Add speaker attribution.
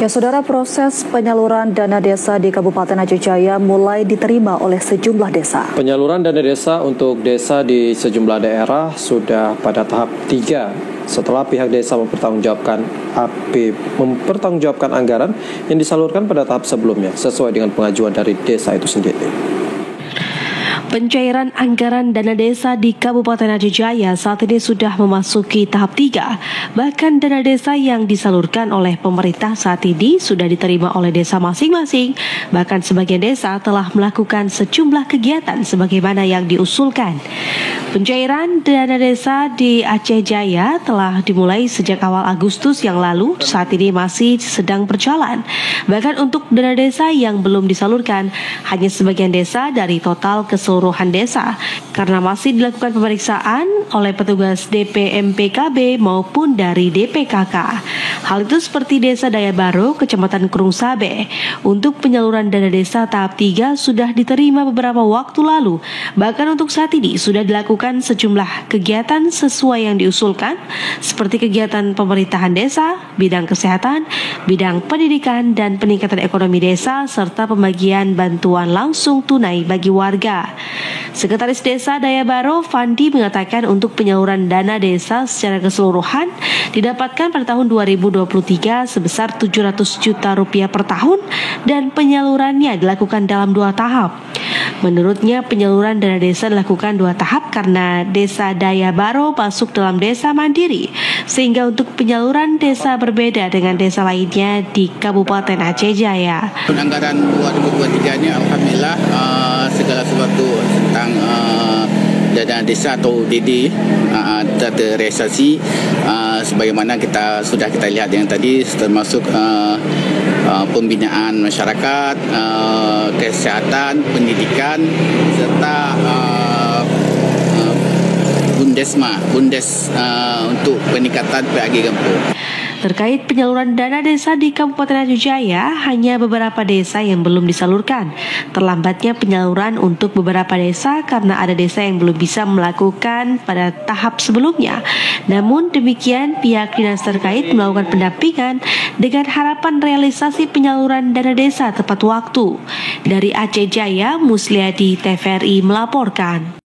Speaker 1: Ya, Saudara, proses penyaluran dana desa di Kabupaten Aceh Jaya mulai diterima oleh sejumlah desa.
Speaker 2: Penyaluran dana desa untuk desa di sejumlah daerah sudah pada tahap 3 setelah pihak desa mempertanggungjawabkan anggaran yang disalurkan pada tahap sebelumnya sesuai dengan pengajuan dari desa itu sendiri.
Speaker 3: Pencairan anggaran dana desa di Kabupaten Aceh Jaya saat ini sudah memasuki tahap 3. Bahkan dana desa yang disalurkan oleh pemerintah saat ini sudah diterima oleh desa masing-masing. Bahkan sebagian desa telah melakukan sejumlah kegiatan sebagaimana yang diusulkan. Pencairan dana desa di Aceh Jaya telah dimulai sejak awal Agustus yang lalu, saat ini masih sedang berjalan. Bahkan untuk dana desa yang belum disalurkan, hanya sebagian desa dari total keseluruhan desa, karena masih dilakukan pemeriksaan oleh petugas DPMPKB maupun dari DPKK. Hal itu seperti Desa Dayabaro, Kecamatan Krung Sabe. Untuk penyaluran dana desa tahap 3 sudah diterima beberapa waktu lalu. Bahkan untuk saat ini sudah dilakukan sejumlah kegiatan sesuai yang diusulkan, seperti kegiatan pemerintahan desa, bidang kesehatan, bidang pendidikan dan peningkatan ekonomi desa, serta pembagian bantuan langsung tunai bagi warga. Sekretaris Desa Dayabaro, Fandi, mengatakan untuk penyaluran dana desa secara keseluruhan didapatkan pada tahun 2023 sebesar 700 juta rupiah per tahun dan penyalurannya dilakukan dalam 2 tahap. Menurutnya penyaluran dana desa dilakukan 2 tahap karena Desa Dayabaro masuk dalam desa mandiri, sehingga untuk penyaluran desa berbeda dengan desa lainnya di Kabupaten Aceh Jaya.
Speaker 4: Anggaran 2023 ini alhamdulillah segala sesuatu tentang dana desa atau DD terrealisasi sebagaimana kita lihat yang tadi, termasuk pembinaan masyarakat, kesehatan, pendidikan, serta Bundes untuk peningkatan PAG kampung.
Speaker 3: Terkait penyaluran dana desa di Kabupaten Aceh Jaya, hanya beberapa desa yang belum disalurkan. Terlambatnya penyaluran untuk beberapa desa karena ada desa yang belum bisa melakukan pada tahap sebelumnya. Namun demikian, pihak dinas terkait melakukan pendampingan dengan harapan realisasi penyaluran dana desa tepat waktu. Dari Aceh Jaya, Musliadi TVRI melaporkan.